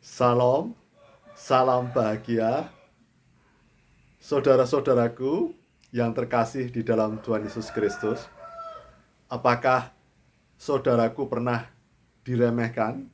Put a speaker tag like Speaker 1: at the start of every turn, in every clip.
Speaker 1: Salam, salam bahagia, saudara-saudaraku yang terkasih di dalam Tuhan Yesus Kristus. Apakah saudaraku pernah diremehkan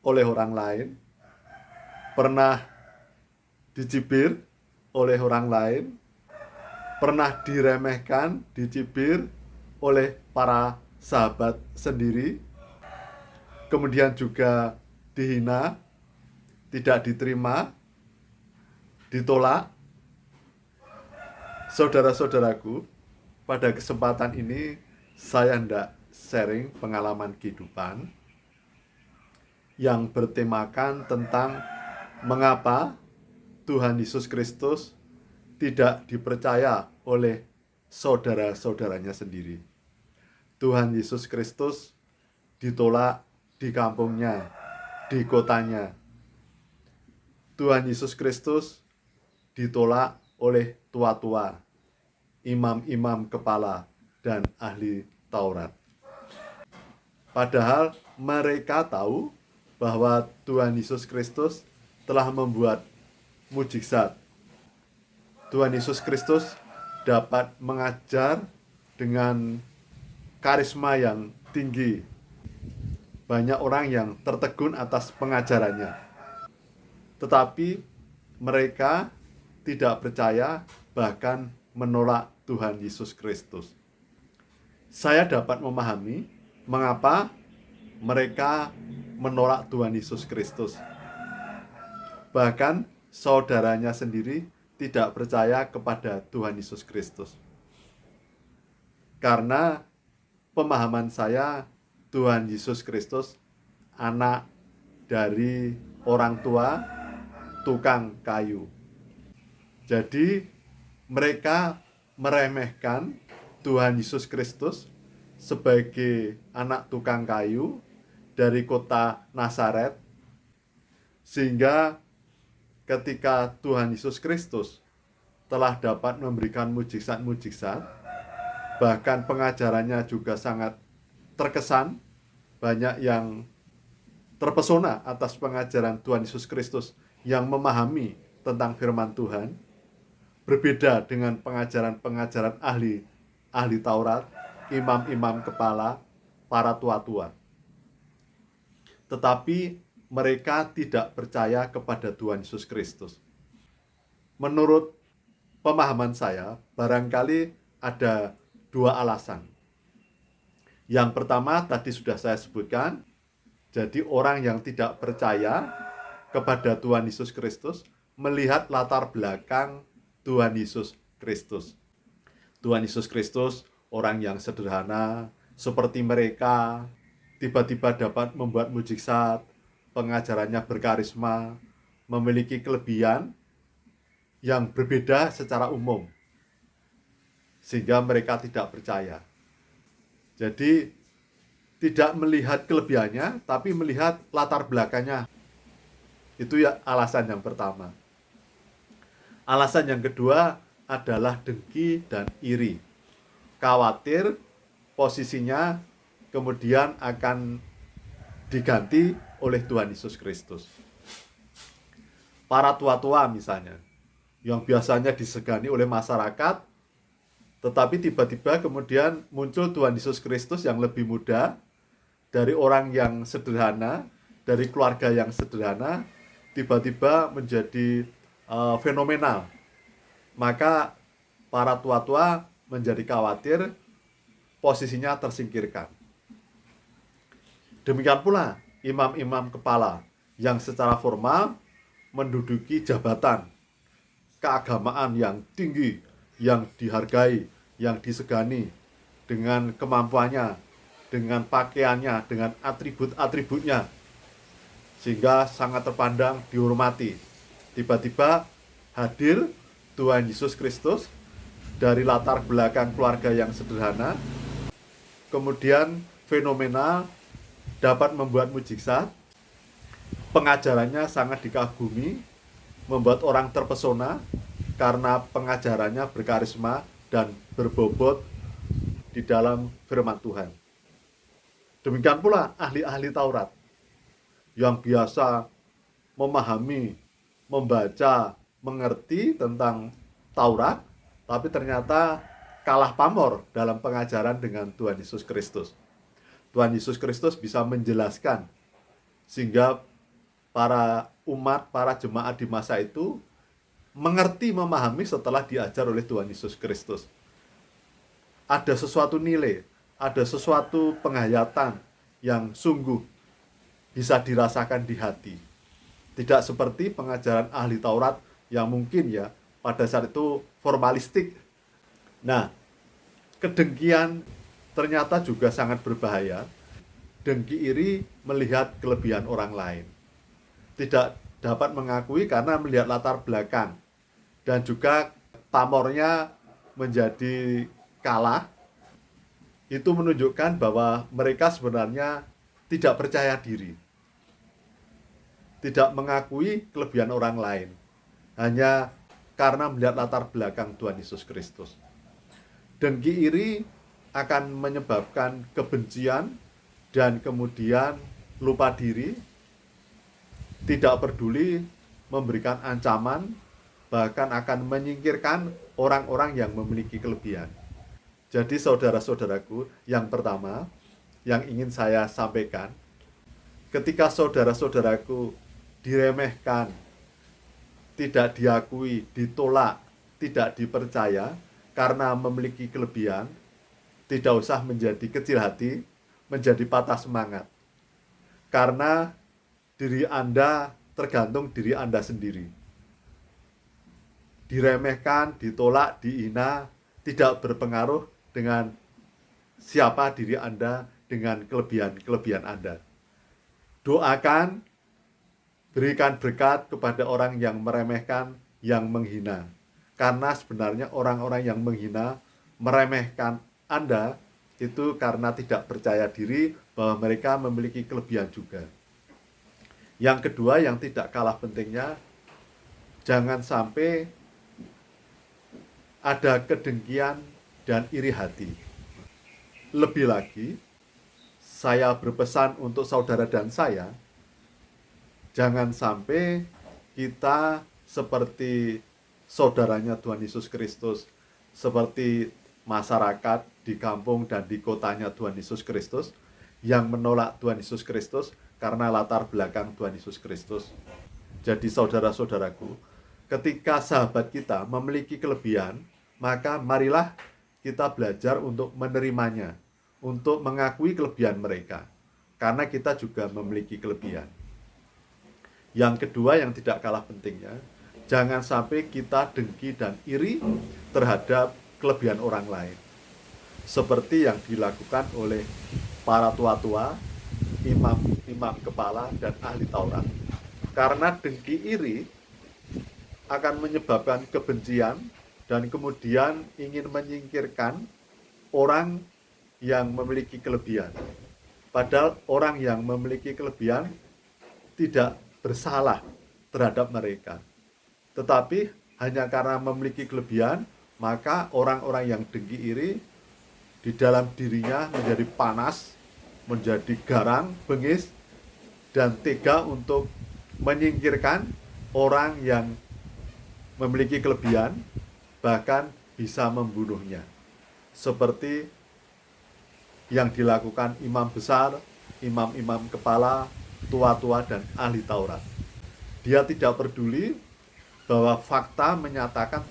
Speaker 1: oleh orang lain? Pernah dicibir oleh orang lain? Pernah diremehkan, dicibir oleh para sahabat sendiri? Kemudian juga dihina, tidak diterima, ditolak? Saudara-saudaraku, pada kesempatan ini saya hendak sharing pengalaman kehidupan yang bertemakan tentang mengapa Tuhan Yesus Kristus tidak dipercaya oleh saudara-saudaranya sendiri. Tuhan Yesus Kristus ditolak di kampungnya, di kotanya. Tuhan Yesus Kristus ditolak oleh tua-tua, imam-imam kepala, dan ahli Taurat. Padahal mereka tahu bahwa Tuhan Yesus Kristus telah membuat mujizat. Tuhan Yesus Kristus dapat mengajar dengan karisma yang tinggi. Banyak orang yang tertegun atas pengajarannya. Tetapi mereka tidak percaya, bahkan menolak Tuhan Yesus Kristus. Saya dapat memahami mengapa mereka menolak Tuhan Yesus Kristus. Bahkan saudaranya sendiri tidak percaya kepada Tuhan Yesus Kristus. Karena pemahaman saya, Tuhan Yesus Kristus anak dari orang tua tukang kayu. Jadi mereka meremehkan Tuhan Yesus Kristus sebagai anak tukang kayu dari kota Nazaret, sehingga ketika Tuhan Yesus Kristus telah dapat memberikan mujizat-mujizat, bahkan pengajarannya juga sangat terkesan, banyak yang terpesona atas pengajaran Tuhan Yesus Kristus yang memahami tentang firman Tuhan, berbeda dengan pengajaran-pengajaran ahli Taurat, imam-imam kepala, para tua-tua. Tetapi mereka tidak percaya kepada Tuhan Yesus Kristus. Menurut pemahaman saya, barangkali ada dua alasan. Yang pertama tadi sudah saya sebutkan, jadi orang yang tidak percaya kepada Tuhan Yesus Kristus melihat latar belakang Tuhan Yesus Kristus. Tuhan Yesus Kristus orang yang sederhana seperti mereka, tiba-tiba dapat membuat mujizat, pengajarannya berkarisma, memiliki kelebihan yang berbeda secara umum, sehingga mereka tidak percaya. Jadi tidak melihat kelebihannya, tapi melihat latar belakangnya. Itu ya alasan yang pertama. Alasan yang kedua adalah dengki dan iri. Khawatir posisinya kemudian akan diganti oleh Tuhan Yesus Kristus. Para tua-tua misalnya, yang biasanya disegani oleh masyarakat, tetapi tiba-tiba kemudian muncul Tuhan Yesus Kristus yang lebih muda, dari orang yang sederhana, dari keluarga yang sederhana, tiba-tiba menjadi fenomenal. Maka para tua-tua menjadi khawatir, posisinya tersingkirkan. Demikian pula imam-imam kepala yang secara formal menduduki jabatan keagamaan yang tinggi, yang dihargai, yang disegani, dengan kemampuannya, dengan pakaiannya, dengan atribut-atributnya, sehingga sangat terpandang, dihormati. Tiba-tiba hadir Tuhan Yesus Kristus dari latar belakang keluarga yang sederhana, kemudian fenomenal, dapat membuat mujizat, pengajarannya sangat dikagumi, membuat orang terpesona karena pengajarannya berkarisma dan berbobot di dalam firman Tuhan. Demikian pula ahli-ahli Taurat yang biasa memahami, membaca, mengerti tentang Taurat, tapi ternyata kalah pamor dalam pengajaran dengan Tuhan Yesus Kristus. Tuhan Yesus Kristus bisa menjelaskan sehingga para umat, para jemaat di masa itu mengerti, memahami setelah diajar oleh Tuhan Yesus Kristus. Ada sesuatu nilai, ada sesuatu penghayatan yang sungguh bisa dirasakan di hati. Tidak seperti pengajaran ahli Taurat yang mungkin ya pada saat itu formalistik. Nah, kedengkian ternyata juga sangat berbahaya. Dengki iri melihat kelebihan orang lain. Tidak dapat mengakui karena melihat latar belakang. Dan juga pamornya menjadi kalah. Itu menunjukkan bahwa mereka sebenarnya tidak percaya diri. Tidak mengakui kelebihan orang lain. Hanya karena melihat latar belakang Tuhan Yesus Kristus. Dengki iri akan menyebabkan kebencian dan kemudian lupa diri, tidak peduli, memberikan ancaman, bahkan akan menyingkirkan orang-orang yang memiliki kelebihan. Jadi saudara-saudaraku, yang pertama yang ingin saya sampaikan, ketika saudara-saudaraku diremehkan, tidak diakui, ditolak, tidak dipercaya karena memiliki kelebihan, tidak usah menjadi kecil hati, menjadi patah semangat. Karena diri Anda tergantung diri Anda sendiri. Diremehkan, ditolak, dihina, tidak berpengaruh dengan siapa diri Anda, dengan kelebihan Anda. Doakan, berikan berkat kepada orang yang meremehkan, yang menghina. Karena sebenarnya orang-orang yang menghina, meremehkan Anda, itu karena tidak percaya diri bahwa mereka memiliki kelebihan juga. Yang kedua yang tidak kalah pentingnya, jangan sampai ada kedengkian dan iri hati. Lebih lagi, saya berpesan untuk saudara dan saya, jangan sampai kita seperti saudaranya Tuhan Yesus Kristus, seperti masyarakat di kampung dan di kotanya Tuhan Yesus Kristus yang menolak Tuhan Yesus Kristus karena latar belakang Tuhan Yesus Kristus. Jadi saudara-saudaraku, ketika sahabat kita memiliki kelebihan, maka marilah kita belajar untuk menerimanya, untuk mengakui kelebihan mereka, karena kita juga memiliki kelebihan. Yang kedua yang tidak kalah pentingnya, jangan sampai kita dengki dan iri terhadap kelebihan orang lain. Seperti yang dilakukan oleh para tua-tua, imam kepala, dan ahli Taurat. Karena dengki iri akan menyebabkan kebencian dan kemudian ingin menyingkirkan orang yang memiliki kelebihan. Padahal orang yang memiliki kelebihan tidak bersalah terhadap mereka. Tetapi hanya karena memiliki kelebihan, maka orang-orang yang dengki iri di dalam dirinya menjadi panas, menjadi garang, bengis, dan tega untuk menyingkirkan orang yang memiliki kelebihan, bahkan bisa membunuhnya. Seperti yang dilakukan imam besar, imam-imam kepala, tua-tua, dan ahli Taurat. Dia tidak peduli bahwa fakta menyatakan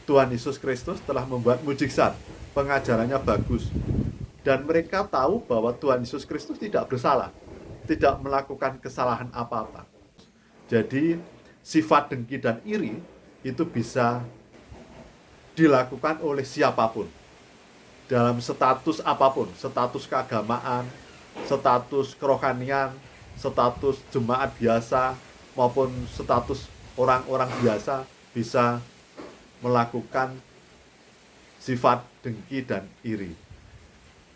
Speaker 1: Tuhan Yesus Kristus telah membuat mukjizat, pengajarannya bagus. Dan mereka tahu bahwa Tuhan Yesus Kristus tidak bersalah, tidak melakukan kesalahan apa-apa. Jadi sifat dengki dan iri itu bisa dilakukan oleh siapapun, dalam status apapun, status keagamaan, status kerohanian, status jemaat biasa, maupun status orang-orang biasa bisa melakukan sifat dengki dan iri.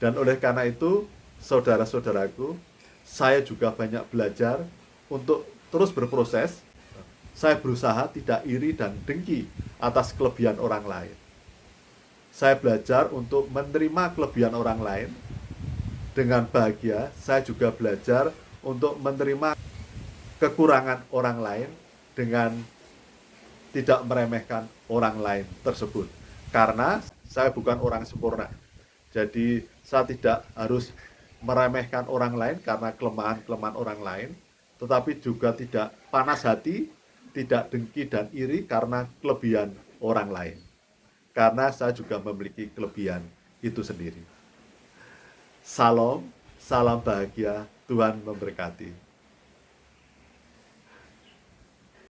Speaker 1: Dan oleh karena itu, saudara-saudaraku, saya juga banyak belajar untuk terus berproses. Saya berusaha tidak iri dan dengki atas kelebihan orang lain. Saya belajar untuk menerima kelebihan orang lain dengan bahagia. Saya juga belajar untuk menerima kekurangan orang lain dengan tidak meremehkan orang lain tersebut. Karena saya bukan orang sempurna. Jadi saya tidak harus meremehkan orang lain karena kelemahan-kelemahan orang lain, tetapi juga tidak panas hati, tidak dengki dan iri karena kelebihan orang lain. Karena saya juga memiliki kelebihan itu sendiri. Salam, salam bahagia, Tuhan memberkati.